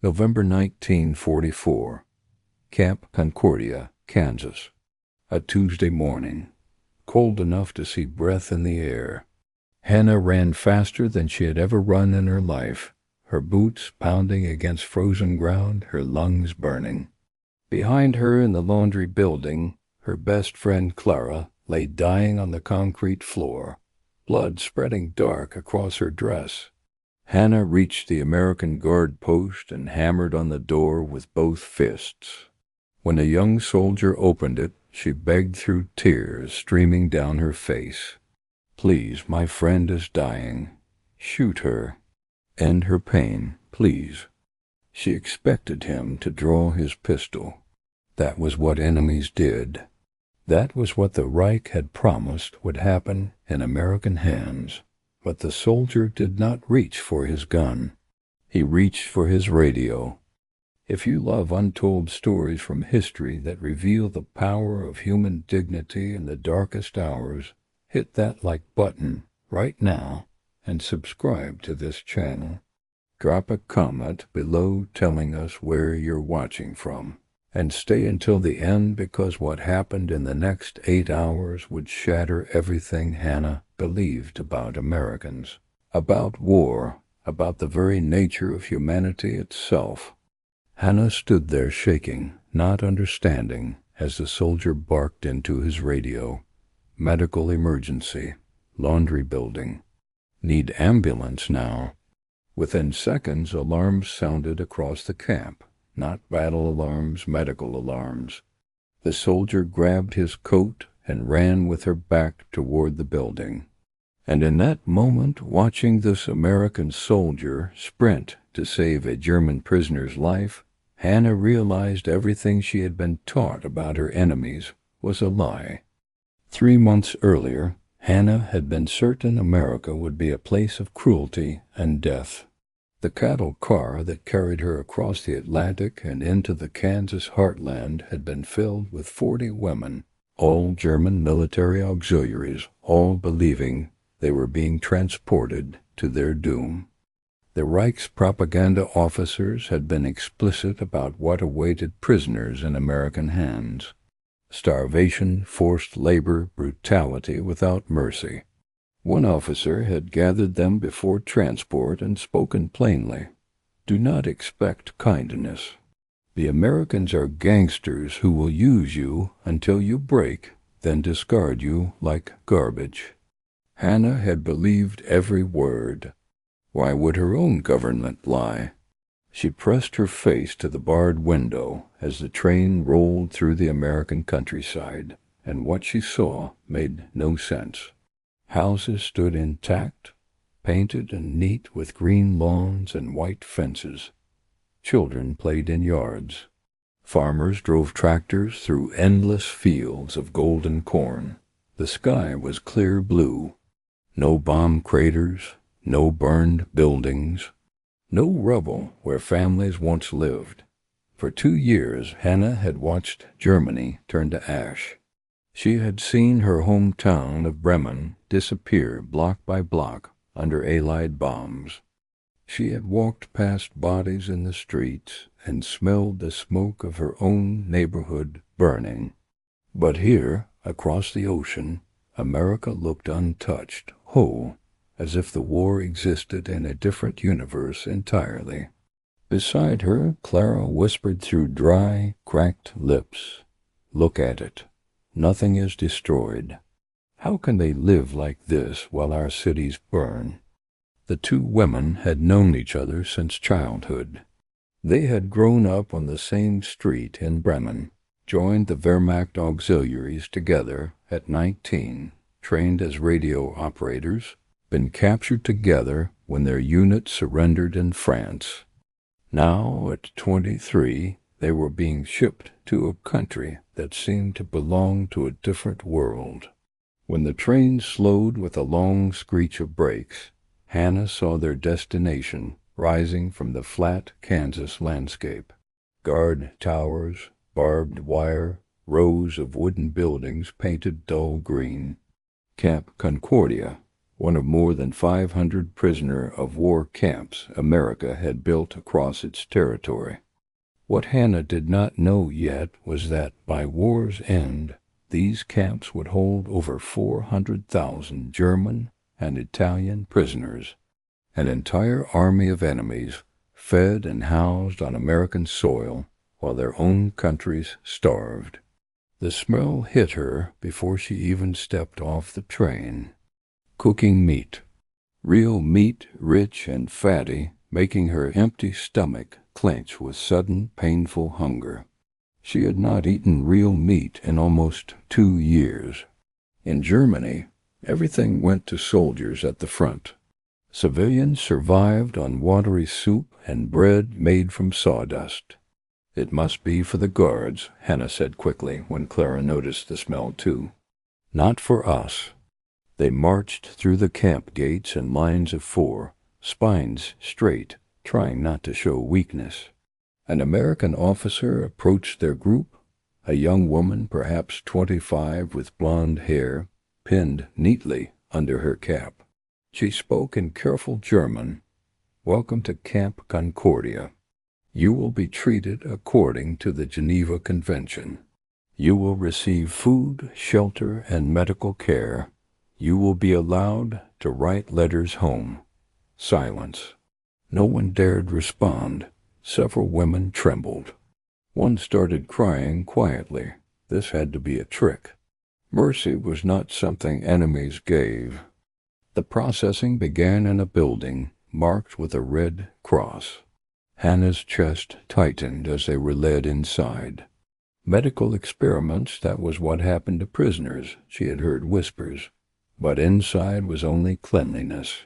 November 1944, Camp Concordia, Kansas. A Tuesday morning, cold enough to see breath in the air. Hannah ran faster than she had ever run in her life, her boots pounding against frozen ground, her lungs burning. Behind her in the laundry building, her best friend Clara lay dying on the concrete floor, blood spreading dark across her dress. Hannah reached the American guard post and hammered on the door with both fists. When a young soldier opened it, she begged through tears streaming down her face. "Please, my friend is dying. Shoot her. End her pain, please." She expected him to draw his pistol. That was what enemies did. That was what the Reich had promised would happen in American hands. But the soldier did not reach for his gun. He reached for his radio. If you love untold stories from history that reveal the power of human dignity in the darkest hours, hit that like button right now and subscribe to this channel. Drop a comment below telling us where you're watching from. And stay until the end, because what happened in the next 8 hours would shatter everything Hannah believed about Americans, about war, about the very nature of humanity itself. Hannah stood there shaking, not understanding, as the soldier barked into his radio. Medical emergency. Laundry building. Need ambulance now. Within seconds, alarms sounded across the camp. Not battle alarms, medical alarms. The soldier grabbed his coat and ran with her back toward the building. And in that moment, watching this American soldier sprint to save a German prisoner's life, Hannah realized everything she had been taught about her enemies was a lie. 3 months earlier, Hannah had been certain America would be a place of cruelty and death. The cattle car that carried her across the Atlantic and into the Kansas heartland had been filled with 40 women, all German military auxiliaries, all believing they were being transported to their doom. The Reich's propaganda officers had been explicit about what awaited prisoners in American hands: starvation, forced labor, brutality without mercy. One officer had gathered them before transport and spoken plainly. "Do not expect kindness. The Americans are gangsters who will use you until you break, then discard you like garbage." Hannah had believed every word. Why would her own government lie? She pressed her face to the barred window as the train rolled through the American countryside, and what she saw made no sense. Houses stood intact, painted and neat with green lawns and white fences. Children played in yards. Farmers drove tractors through endless fields of golden corn. The sky was clear blue. No bomb craters, no burned buildings, no rubble where families once lived. For 2 years, Hannah had watched Germany turn to ash. She had seen her hometown of Bremen disappear block by block under Allied bombs. She had walked past bodies in the streets and smelled the smoke of her own neighborhood burning. But here, across the ocean, America looked untouched, whole, as if the war existed in a different universe entirely. Beside her, Clara whispered through dry, cracked lips, "Look at it. Nothing is destroyed. How can they live like this while our cities burn?" The two women had known each other since childhood. They had grown up on the same street in Bremen, joined the Wehrmacht auxiliaries together at 19, trained as radio operators, been captured together when their unit surrendered in France. Now, at 23, they were being shipped to a country that seemed to belong to a different world. When the train slowed with a long screech of brakes, Hannah saw their destination rising from the flat Kansas landscape. Guard towers, barbed wire, rows of wooden buildings painted dull green. Camp Concordia, one of more than 500 prisoner-of-war camps America had built across its territory. What Hannah did not know yet was that by war's end, these camps would hold over 400,000 German and Italian prisoners, an entire army of enemies fed and housed on American soil while their own countries starved. The smell hit her before she even stepped off the train. Cooking meat. Real meat, rich and fatty, making her empty stomach clench with sudden, painful hunger. She had not eaten real meat in almost 2 years. In Germany, everything went to soldiers at the front. Civilians survived on watery soup and bread made from sawdust. It must be for the guards, Hannah said quickly when Clara noticed the smell too. Not for us. They marched through the camp gates in lines of 4, spines straight, trying not to show weakness. An American officer approached their group, a young woman, perhaps 25, with blonde hair, pinned neatly under her cap. She spoke in careful German. "Welcome to Camp Concordia. You will be treated according to the Geneva Convention. You will receive food, shelter, and medical care. You will be allowed to write letters home." Silence. No one dared respond. Several women trembled. One started crying quietly. This had to be a trick. Mercy was not something enemies gave. The processing began in a building marked with a red cross. Hannah's chest tightened as they were led inside. Medical experiments, that was what happened to prisoners, she had heard whispers. But inside was only cleanliness.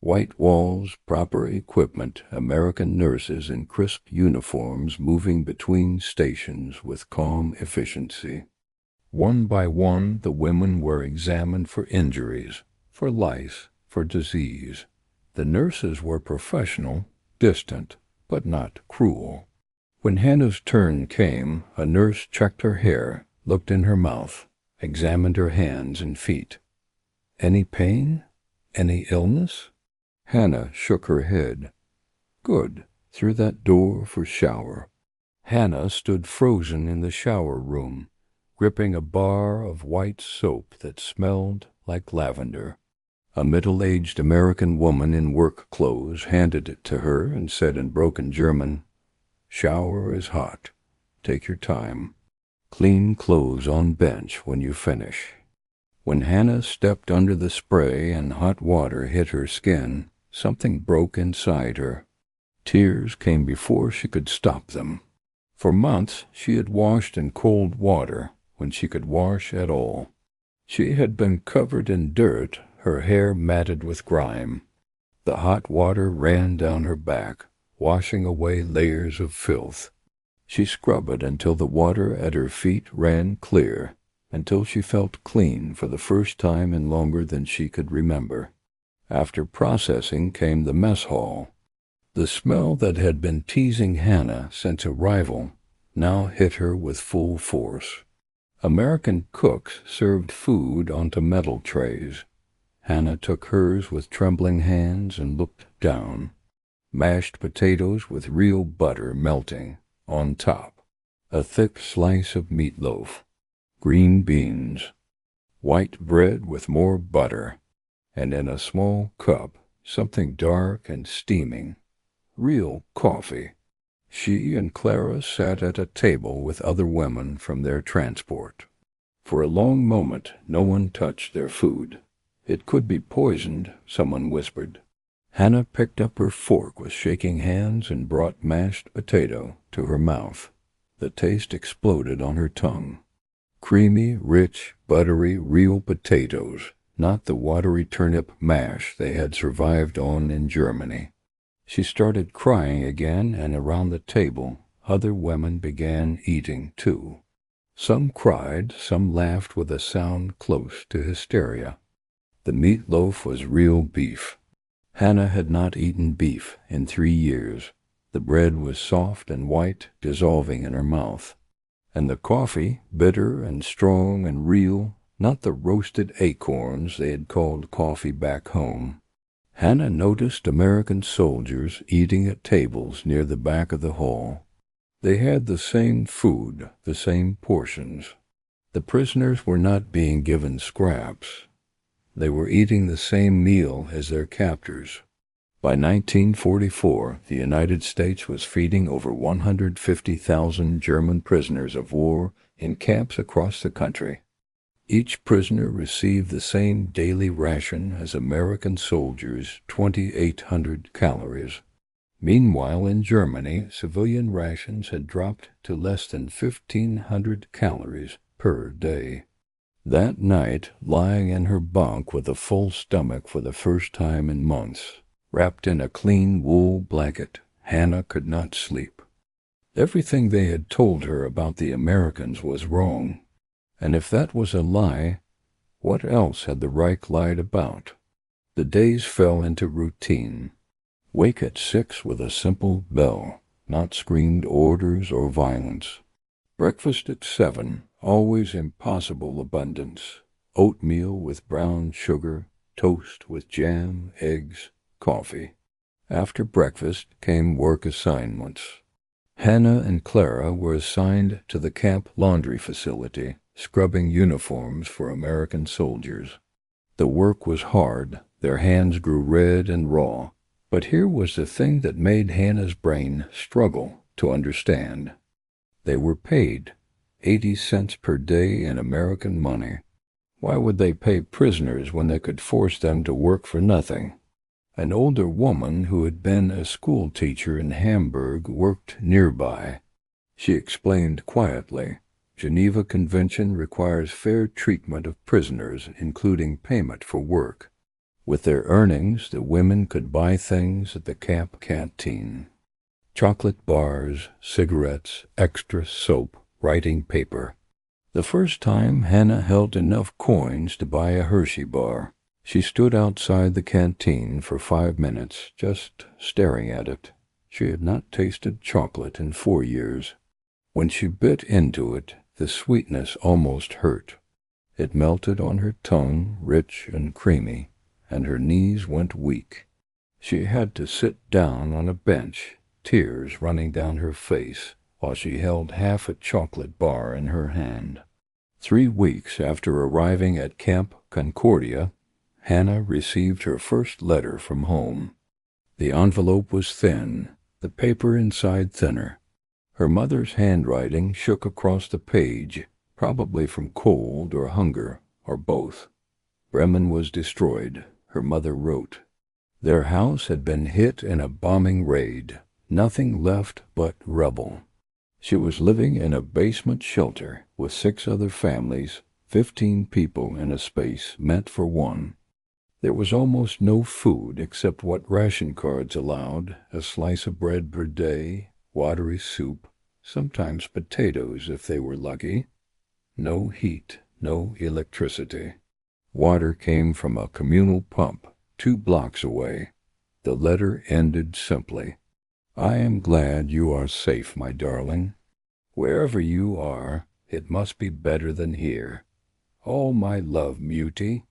White walls, proper equipment, American nurses in crisp uniforms moving between stations with calm efficiency. One by one, the women were examined for injuries, for lice, for disease. The nurses were professional, distant, but not cruel. When Hannah's turn came, a nurse checked her hair, looked in her mouth, examined her hands and feet. Any pain? Any illness? Hannah shook her head. Good. Through that door for shower. Hannah stood frozen in the shower room, gripping a bar of white soap that smelled like lavender. A middle-aged American woman in work clothes handed it to her and said in broken German, "Shower is hot. Take your time. Clean clothes on bench when you finish." When Hannah stepped under the spray and hot water hit her skin, something broke inside her. Tears came before she could stop them. For months she had washed in cold water when she could wash at all. She had been covered in dirt, her hair matted with grime. The hot water ran down her back, washing away layers of filth. She scrubbed until the water at her feet ran clear, until she felt clean for the first time in longer than she could remember. After processing came the mess hall. The smell that had been teasing Hannah since arrival now hit her with full force. American cooks served food onto metal trays. Hannah took hers with trembling hands and looked down. Mashed potatoes with real butter melting on top. A thick slice of meatloaf. Green beans. White bread with more butter. And in a small cup, something dark and steaming. Real coffee. She and Clara sat at a table with other women from their transport. For a long moment, no one touched their food. It could be poisoned, someone whispered. Hannah picked up her fork with shaking hands and brought mashed potato to her mouth. The taste exploded on her tongue. Creamy, rich, buttery, real potatoes, not the watery turnip mash they had survived on in Germany. She started crying again, and around the table other women began eating too. Some cried, some laughed with a sound close to hysteria. The meatloaf was real beef. Hannah had not eaten beef in 3 years. The bread was soft and white, dissolving in her mouth. And the coffee, bitter and strong and real, not the roasted acorns they had called coffee back home. Hannah noticed American soldiers eating at tables near the back of the hall. They had the same food, the same portions. The prisoners were not being given scraps. They were eating the same meal as their captors. By 1944, the United States was feeding over 150,000 German prisoners of war in camps across the country. Each prisoner received the same daily ration as American soldiers, 2,800 calories. Meanwhile, in Germany, civilian rations had dropped to less than 1,500 calories per day. That night, lying in her bunk with a full stomach for the first time in months, wrapped in a clean wool blanket, Hannah could not sleep. Everything they had told her about the Americans was wrong. And if that was a lie, what else had the Reich lied about? The days fell into routine. Wake at 6 with a simple bell, not screamed orders or violence. Breakfast at 7, always impossible abundance. Oatmeal with brown sugar, toast with jam, eggs, coffee. After breakfast came work assignments. Hannah and Clara were assigned to the camp laundry facility, scrubbing uniforms for American soldiers. The work was hard, their hands grew red and raw, but here was the thing that made Hannah's brain struggle to understand. They were paid 80 cents per day in American money. Why would they pay prisoners when they could force them to work for nothing? An older woman who had been a school teacher in Hamburg worked nearby. She explained quietly, Geneva Convention requires fair treatment of prisoners, including payment for work. With their earnings, the women could buy things at the camp canteen. Chocolate bars, cigarettes, extra soap, writing paper. The first time Hannah held enough coins to buy a Hershey bar. She stood outside the canteen for 5 minutes, just staring at it. She had not tasted chocolate in 4 years. When she bit into it, the sweetness almost hurt. It melted on her tongue, rich and creamy, and her knees went weak. She had to sit down on a bench, tears running down her face, while she held half a chocolate bar in her hand. 3 weeks after arriving at Camp Concordia, Hannah received her first letter from home. The envelope was thin, the paper inside thinner. Her mother's handwriting shook across the page, probably from cold or hunger, or both. Bremen was destroyed, her mother wrote. Their house had been hit in a bombing raid, nothing left but rubble. She was living in a basement shelter with 6 other families, 15 people in a space meant for one. There was almost no food except what ration cards allowed, a slice of bread per day, watery soup, sometimes potatoes if they were lucky. No heat, no electricity. Water came from a communal pump 2 blocks away. The letter ended simply, I am glad you are safe, my darling. Wherever you are, it must be better than here. All my love, Mutie.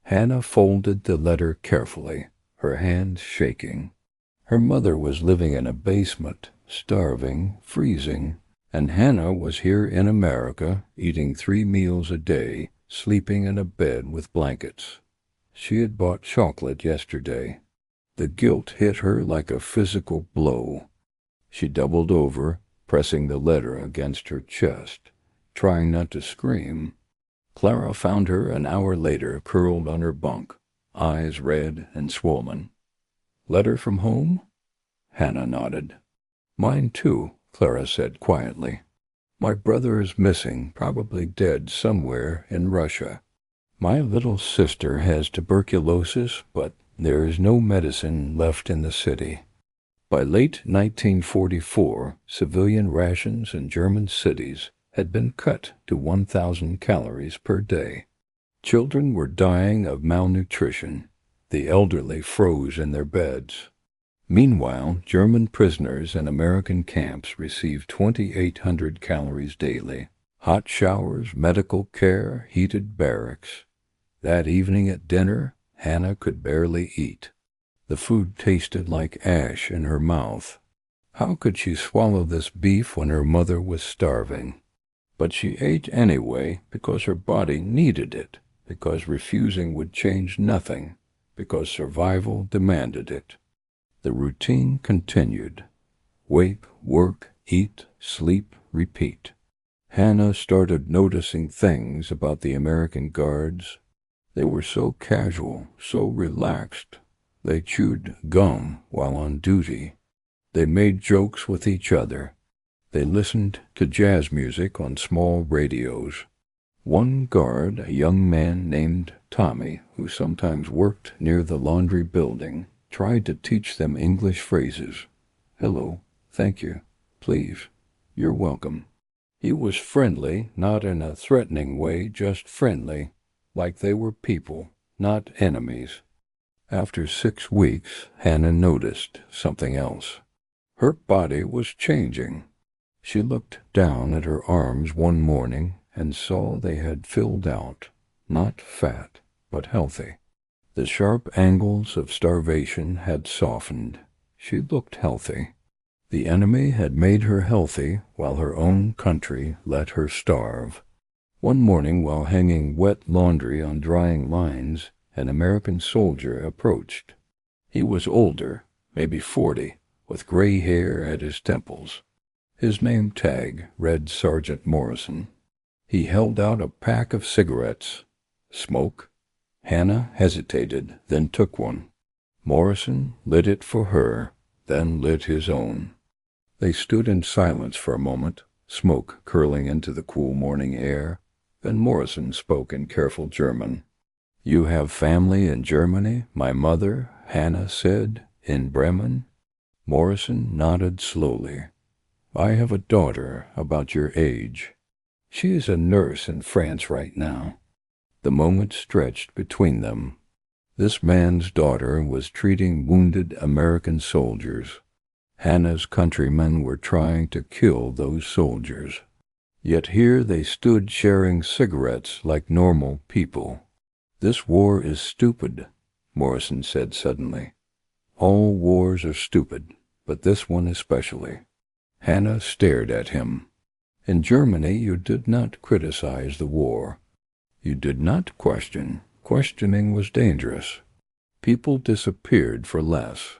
Hannah folded the letter carefully, her hands shaking. Her mother was living in a basement, starving, freezing, and Hannah was here in America, eating 3 meals a day, sleeping in a bed with blankets. She had bought chocolate yesterday. The guilt hit her like a physical blow. She doubled over, pressing the letter against her chest, trying not to scream. Clara found her an hour later curled on her bunk, eyes red and swollen. Letter from home? Hannah nodded. Mine too, Clara said quietly. My brother is missing, probably dead somewhere in Russia. My little sister has tuberculosis, but there is no medicine left in the city. By late 1944, civilian rations in German cities had been cut to 1,000 calories per day. Children were dying of malnutrition. The elderly froze in their beds. Meanwhile, German prisoners in American camps received 2,800 calories daily. Hot showers, medical care, heated barracks. That evening at dinner, Hannah could barely eat. The food tasted like ash in her mouth. How could she swallow this beef when her mother was starving? But she ate anyway because her body needed it, because refusing would change nothing, because survival demanded it. The routine continued. Wake, work, eat, sleep, repeat. Hannah started noticing things about the American guards. They were so casual, so relaxed. They chewed gum while on duty. They made jokes with each other. They listened to jazz music on small radios. One guard, a young man named Tommy, who sometimes worked near the laundry building, tried to teach them English phrases. Hello, thank you, please, you're welcome. He was friendly, not in a threatening way, just friendly, like they were people, not enemies. After 6 weeks, Hannah noticed something else. Her body was changing. She looked down at her arms one morning and saw they had filled out, not fat, but healthy. The sharp angles of starvation had softened. She looked healthy. The enemy had made her healthy while her own country let her starve. One morning, while hanging wet laundry on drying lines, an American soldier approached. He was older, maybe 40, with gray hair at his temples. His name tag read Sergeant Morrison. He held out a pack of cigarettes. Smoke? Hannah hesitated, then took one. Morrison lit it for her, then lit his own. They stood in silence for a moment, smoke curling into the cool morning air. Then Morrison spoke in careful German. "You have family in Germany, my mother," Hannah said, "in Bremen?" Morrison nodded slowly. "I have a daughter about your age. She is a nurse in France right now." The moment stretched between them. This man's daughter was treating wounded American soldiers. Hannah's countrymen were trying to kill those soldiers. Yet here they stood sharing cigarettes like normal people. "This war is stupid," Morrison said suddenly. "All wars are stupid, but this one especially." Hannah stared at him. In Germany you did not criticize the war. You did not question. Questioning was dangerous. People disappeared for less.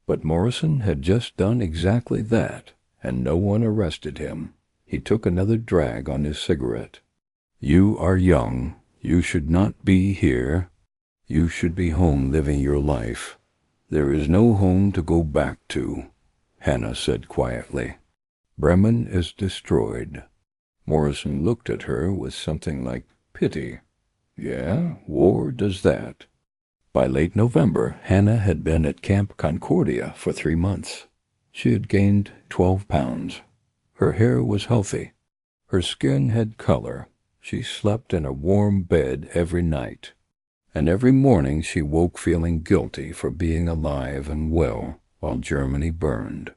But Morrison had just done exactly that, and no one arrested him. He took another drag on his cigarette. "You are young. You should not be here. You should be home living your life. There is no home to go back to," Hannah said quietly. "Bremen is destroyed." Morrison looked at her with something like pity. "Yeah, war does that." By late November, Hannah had been at Camp Concordia for 3 months. She had gained 12 pounds. Her hair was healthy. Her skin had color. She slept in a warm bed every night. And every morning she woke feeling guilty for being alive and well while Germany burned.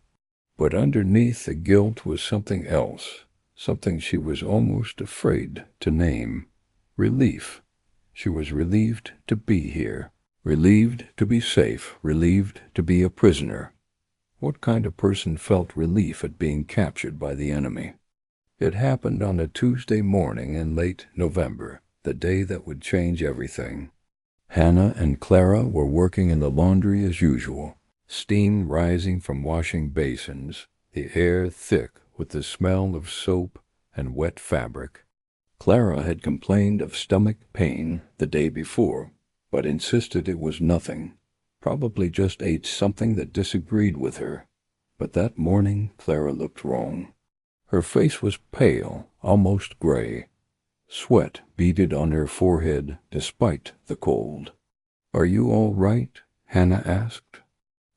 But underneath the guilt was something else, something she was almost afraid to name. Relief. She was relieved to be here, relieved to be safe, relieved to be a prisoner. What kind of person felt relief at being captured by the enemy? It happened on a Tuesday morning in late November, the day that would change everything. Hannah and Clara were working in the laundry as usual, steam rising from washing basins, the air thick with the smell of soap and wet fabric. Clara had complained of stomach pain the day before, but insisted it was nothing. Probably just ate something that disagreed with her. But that morning Clara looked wrong. Her face was pale, almost gray. Sweat beaded on her forehead despite the cold. "Are you all right?" Hannah asked.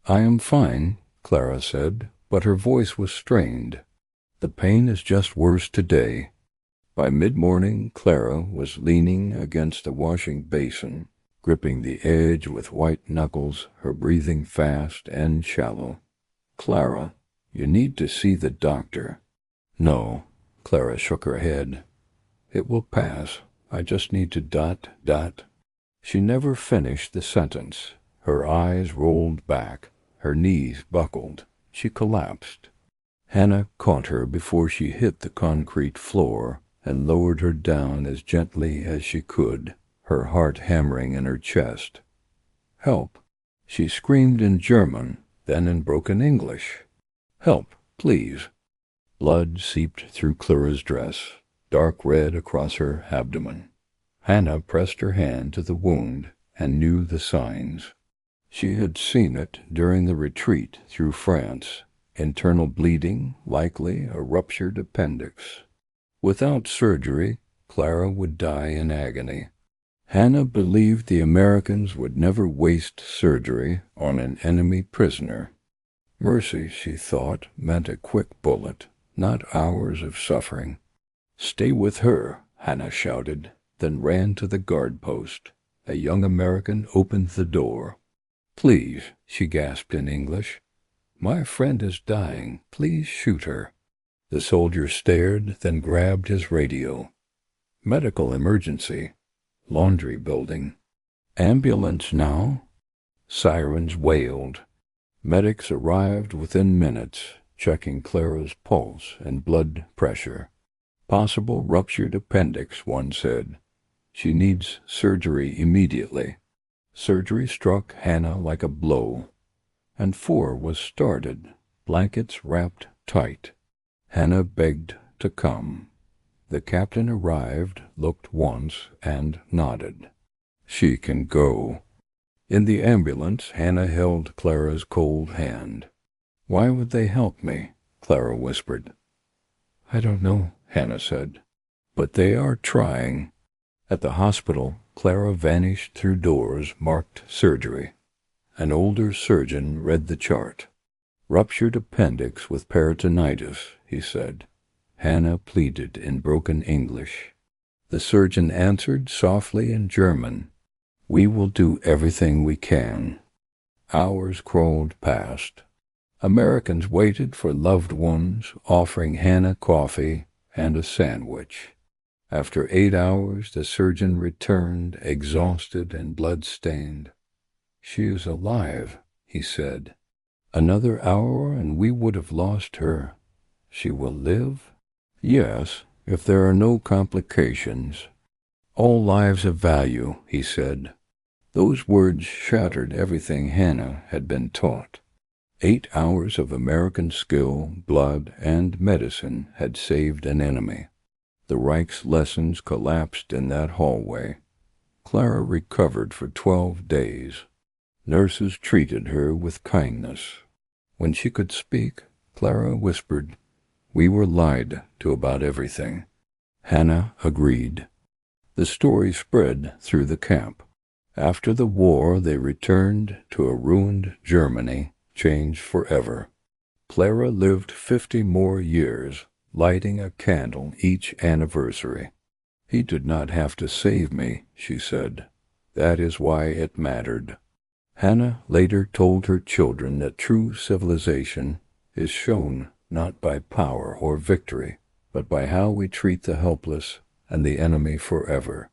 "I am fine," Clara said, but her voice was strained. "The pain is just worse today." By mid-morning, Clara was leaning against a washing basin, gripping the edge with white knuckles, her breathing fast and shallow. "Clara, you need to see the doctor." "No," Clara shook her head. It will pass. I just need to dot. She never finished the sentence. Her eyes rolled back. Her knees buckled. She collapsed. Hannah caught her before she hit the concrete floor and lowered her down as gently as she could, her heart hammering in her chest. "Help!" She screamed in German, then in broken English. "Help, please!" Blood seeped through Clara's dress, dark red across her abdomen. Hannah pressed her hand to the wound and knew the signs. She had seen it during the retreat through France. Internal bleeding, likely a ruptured appendix. Without surgery, Clara would die in agony. Hannah believed the Americans would never waste surgery on an enemy prisoner. Mercy, she thought, meant a quick bullet, not hours of suffering. "Stay with her," Hannah shouted, then ran to the guard post. A young American opened the door. "Please," she gasped in English. "My friend is dying. Please shoot her." The soldier stared, then grabbed his radio. "Medical emergency. Laundry building. Ambulance now." Sirens wailed. Medics arrived within minutes, checking Clara's pulse and blood pressure. "Possible ruptured appendix," one said. "She needs surgery immediately." Surgery struck Hannah like a blow. And 4 was started, blankets wrapped tight. Hannah begged to come. The captain arrived, looked once, and nodded. "She can go." In the ambulance, Hannah held Clara's cold hand. "Why would they help me?" Clara whispered. "I don't know," Hannah said. "But they are trying." At the hospital, Clara vanished through doors marked surgery. An older surgeon read the chart. "Ruptured appendix with peritonitis," he said. Hannah pleaded in broken English. The surgeon answered softly in German, "We will do everything we can." Hours crawled past. Americans waited for loved ones, offering Hannah coffee and a sandwich. After 8 hours, the surgeon returned, exhausted and blood-stained. "She is alive," he said. "Another hour and we would have lost her. She will live?" "Yes, if there are no complications. All lives have value," he said. Those words shattered everything Hannah had been taught. 8 hours of American skill, blood, and medicine had saved an enemy. The Reich's lessons collapsed in that hallway. Clara recovered for 12 days. Nurses treated her with kindness. When she could speak, Clara whispered, "We were lied to about everything." Hannah agreed. The story spread through the camp. After the war, they returned to a ruined Germany, changed forever. Clara lived 50 more years, lighting a candle each anniversary. "He did not have to save me," she said. "That is why it mattered." Hannah later told her children that true civilization is shown not by power or victory, but by how we treat the helpless and the enemy forever.